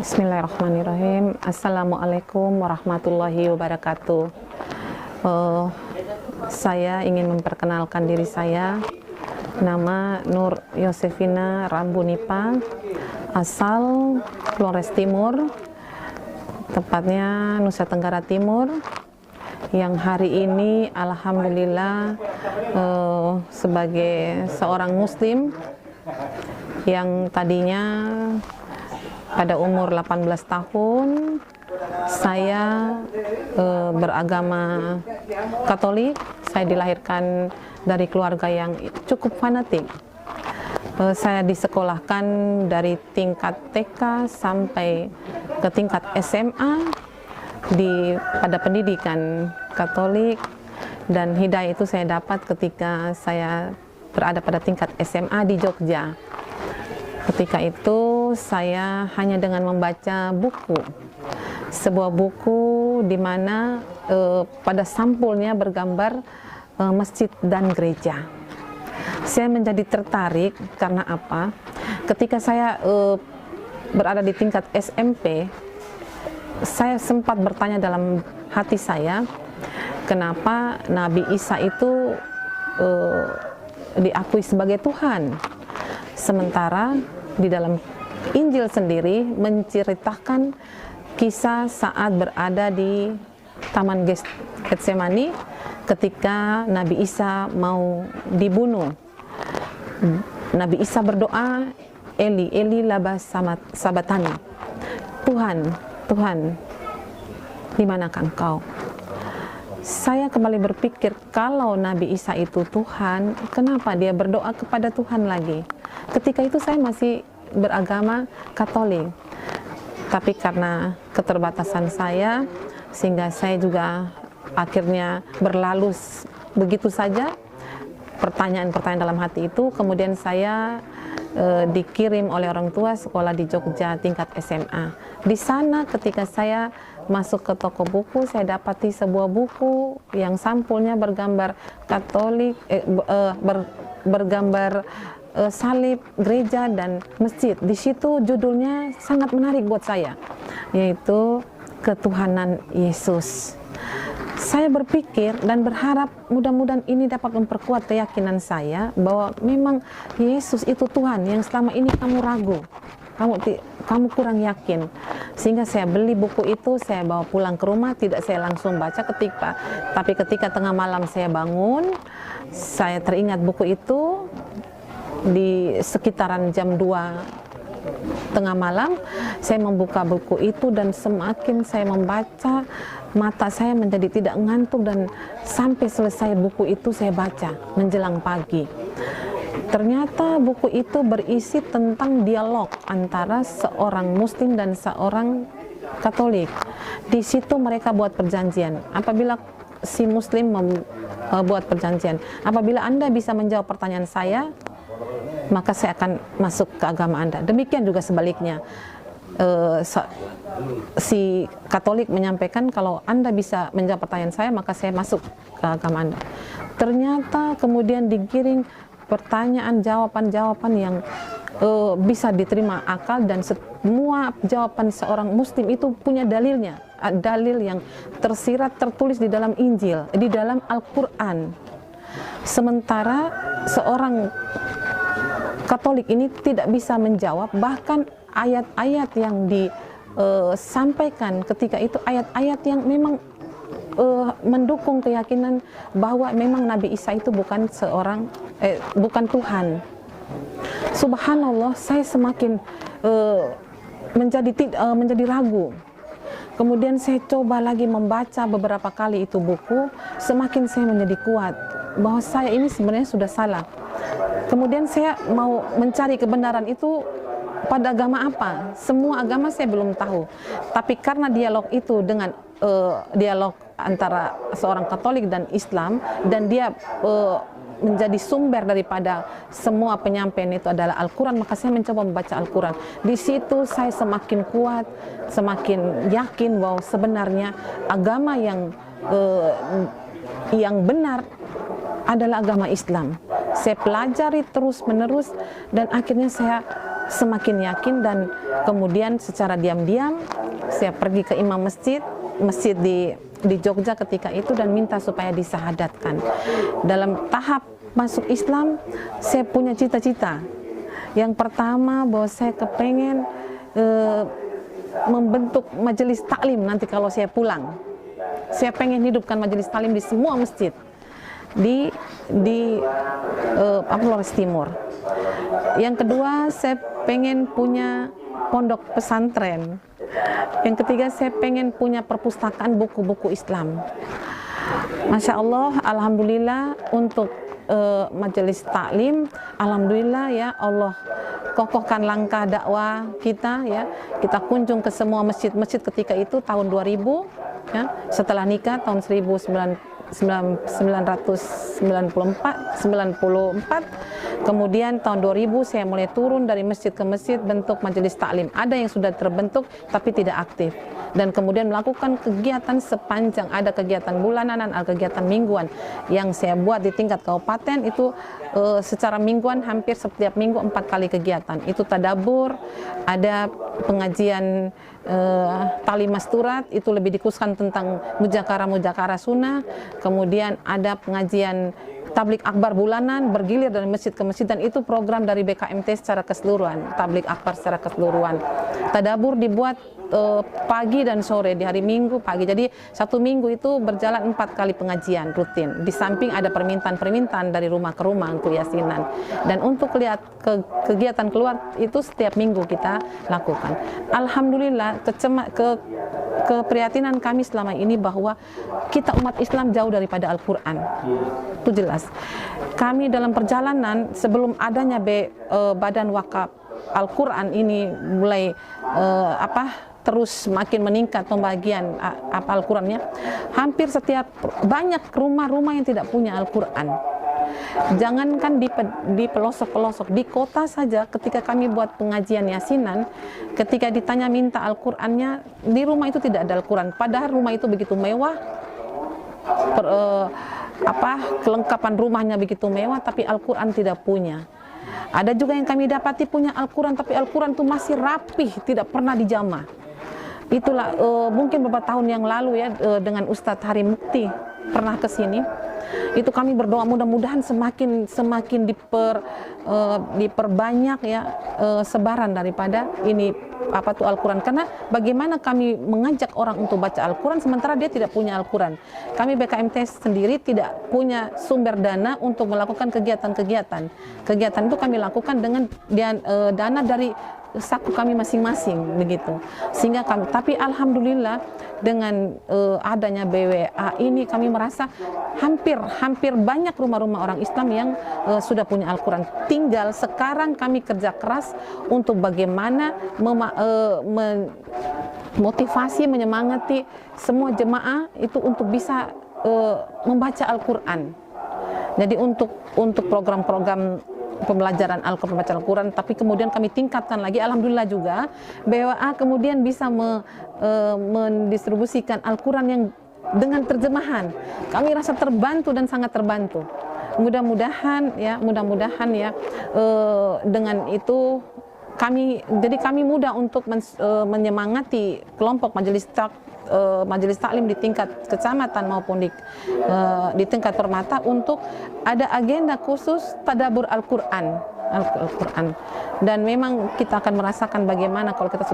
Bismillahirrahmanirrahim. Assalamualaikum warahmatullahi wabarakatuh. Saya ingin memperkenalkan diri saya. Nama Nur Yosefina Rambunipa, asal Flores Timur, tepatnya Nusa Tenggara Timur, yang hari ini alhamdulillah sebagai seorang muslim yang tadinya pada umur 18 tahun saya beragama Katolik. Saya dilahirkan dari keluarga yang cukup fanatik. Saya disekolahkan dari tingkat TK sampai ke tingkat SMA pada pendidikan Katolik, dan hidayah itu saya dapat ketika saya berada pada tingkat SMA di Jogja. Ketika itu saya hanya dengan membaca buku, sebuah buku di mana pada sampulnya bergambar masjid dan gereja. Saya menjadi tertarik karena apa? Ketika saya berada di tingkat SMP, saya sempat bertanya dalam hati saya, kenapa Nabi Isa itu diakui sebagai Tuhan, sementara di dalam Injil sendiri menceritakan kisah saat berada di Taman Getsemani ketika Nabi Isa mau dibunuh. Nabi Isa berdoa, Eli, Eli lama sabatani. Tuhan, Tuhan, di manakah Engkau? Saya kembali berpikir, kalau Nabi Isa itu Tuhan, kenapa dia berdoa kepada Tuhan lagi? Ketika itu saya masih beragama Katolik, tapi karena keterbatasan saya, sehingga saya juga akhirnya berlalu begitu saja pertanyaan-pertanyaan dalam hati itu. Kemudian saya dikirim oleh orang tua sekolah di Jogja tingkat SMA. Di sana ketika saya masuk ke toko buku, saya dapati sebuah buku yang sampulnya bergambar Katolik, bergambar salib, gereja, dan masjid. Di situ judulnya sangat menarik buat saya, yaitu Ketuhanan Yesus. Saya berpikir dan berharap mudah-mudahan ini dapat memperkuat keyakinan saya bahwa memang Yesus itu Tuhan yang selama ini kamu ragu, kamu kurang yakin. Sehingga saya beli buku itu, saya bawa pulang ke rumah, tidak saya langsung baca tapi ketika tengah malam saya bangun, saya teringat buku itu di sekitaran jam 2 tengah malam. Saya membuka buku itu dan semakin saya membaca, mata saya menjadi tidak ngantuk, dan sampai selesai buku itu saya baca menjelang pagi. Ternyata buku itu berisi tentang dialog antara seorang Muslim dan seorang Katolik. Di situ mereka buat perjanjian. Apabila si Muslim membuat perjanjian, apabila Anda bisa menjawab pertanyaan saya, maka saya akan masuk ke agama Anda. Demikian juga sebaliknya. Si Katolik menyampaikan, kalau Anda bisa menjawab pertanyaan saya, maka saya masuk ke agama Anda. Ternyata kemudian digiring pertanyaan, jawaban-jawaban yang bisa diterima akal, dan semua jawaban seorang Muslim itu punya dalilnya, dalil yang tersirat, tertulis di dalam Injil, di dalam Al-Quran. Sementara seorang Katolik ini tidak bisa menjawab, bahkan ayat-ayat yang disampaikan ketika itu ayat-ayat yang memang mendukung keyakinan bahwa memang Nabi Isa itu bukan Tuhan. Subhanallah, saya semakin menjadi ragu. Kemudian saya coba lagi membaca beberapa kali itu buku, semakin saya menjadi kuat bahwa saya ini sebenarnya sudah salah. Kemudian saya mau mencari kebenaran itu pada agama apa. Semua agama saya belum tahu. Tapi karena dialog itu dengan dialog antara seorang Katolik dan Islam, dan dia menjadi sumber daripada semua penyampaian itu adalah Al-Quran, maka saya mencoba membaca Al-Quran. Di situ saya semakin kuat, semakin yakin bahwa sebenarnya agama yang benar adalah agama Islam. Saya pelajari terus menerus, dan akhirnya saya semakin yakin, dan kemudian secara diam-diam saya pergi ke imam masjid di Jogja ketika itu dan minta supaya disahadatkan. Dalam tahap masuk Islam, saya punya cita-cita. Yang pertama bahwa saya kepengen membentuk majelis taklim nanti kalau saya pulang. Saya pengen hidupkan majelis taklim di semua masjid di Flores Timur. Yang kedua, saya pengen punya pondok pesantren. Yang ketiga, saya pengen punya perpustakaan buku-buku Islam. Masya Allah, alhamdulillah untuk majelis taklim, alhamdulillah ya Allah kokohkan langkah dakwah kita ya. Kita kunjung ke semua masjid-masjid ketika itu tahun 2000 ya, setelah nikah tahun 1994. Kemudian tahun 2000 saya mulai turun dari masjid ke masjid bentuk majelis taklim. Ada yang sudah terbentuk tapi tidak aktif. Dan kemudian melakukan kegiatan sepanjang, ada kegiatan bulanan, ada kegiatan mingguan yang saya buat di tingkat kabupaten itu secara mingguan hampir setiap minggu 4 kali kegiatan. Itu tadabur, ada pengajian tali masturat, itu lebih dikhususkan tentang mujakara sunnah. Kemudian ada pengajian tablik akbar bulanan bergilir dari masjid ke masjid, dan itu program dari BKMT secara keseluruhan, tablik akbar secara keseluruhan. Tadabur dibuat pagi dan sore di hari Minggu pagi. Jadi satu minggu itu berjalan 4 kali pengajian rutin. Di samping ada permintaan dari rumah ke rumah untuk yasinan. Dan untuk lihat kegiatan keluar itu setiap minggu kita lakukan. Alhamdulillah keprihatinan kami selama ini bahwa kita umat Islam jauh daripada Al-Quran. Itu jelas. Kami dalam perjalanan sebelum adanya Badan Wakaf Al-Quran ini mulai terus makin meningkat pembagian Al-Qurannya, hampir banyak rumah-rumah yang tidak punya Al-Quran. Jangankan di pelosok-pelosok, di kota saja ketika kami buat pengajian yasinan, ketika ditanya minta Al-Qurannya, di rumah itu tidak ada Al-Quran. Padahal rumah itu begitu mewah, kelengkapan rumahnya begitu mewah, tapi Al-Quran tidak punya. Ada juga yang kami dapati punya Al-Quran, tapi Al-Quran itu masih rapih, tidak pernah dijamah. Itulah mungkin beberapa tahun yang lalu ya, dengan Ustadz Hari Mukti pernah ke sini. Itu kami berdoa mudah-mudahan semakin diperbanyak ya sebaran daripada ini Al-Quran. Karena bagaimana kami mengajak orang untuk baca Al-Quran sementara dia tidak punya Al-Quran. Kami BKMT sendiri tidak punya sumber dana untuk melakukan kegiatan-kegiatan. Kegiatan itu kami lakukan dengan dana dari saku kami masing-masing begitu. Sehingga tapi alhamdulillah dengan adanya BWA ini kami merasa hampir banyak rumah-rumah orang Islam yang sudah punya Al-Quran. Tinggal sekarang kami kerja keras untuk bagaimana memotivasi, menyemangati semua jemaah itu untuk bisa membaca Al-Quran. Jadi untuk program-program pembelajaran bacaan Al-Quran, tapi kemudian kami tingkatkan lagi, alhamdulillah juga BWA kemudian bisa mendistribusikan Al-Quran yang dengan terjemahan. Kami rasa terbantu dan sangat terbantu. Mudah-mudahan ya dengan itu kami mudah untuk menyemangati kelompok majelis taklim di tingkat kecamatan maupun di tingkat permata untuk ada agenda khusus tadabbur Al-Quran. Dan memang kita akan merasakan bagaimana kalau kita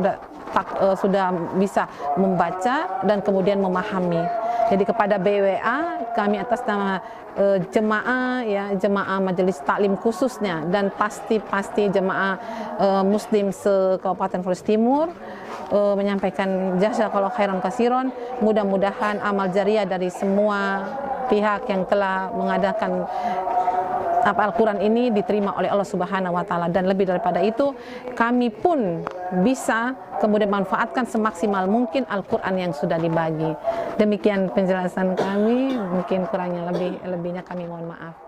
sudah bisa membaca dan kemudian memahami. Jadi kepada BWA kami atas nama jemaah majelis taklim khususnya dan pasti jemaah muslim se-Kabupaten Flores Timur menyampaikan jazakallahu khairan katsiran. Mudah-mudahan amal jariah dari semua pihak yang telah mengadakan Al-Quran ini diterima oleh Allah Subhanahu wa Ta'ala, dan lebih daripada itu kami pun bisa kemudian manfaatkan semaksimal mungkin Al-Quran yang sudah dibagi. Demikian penjelasan kami, mungkin kurangnya lebihnya kami mohon maaf.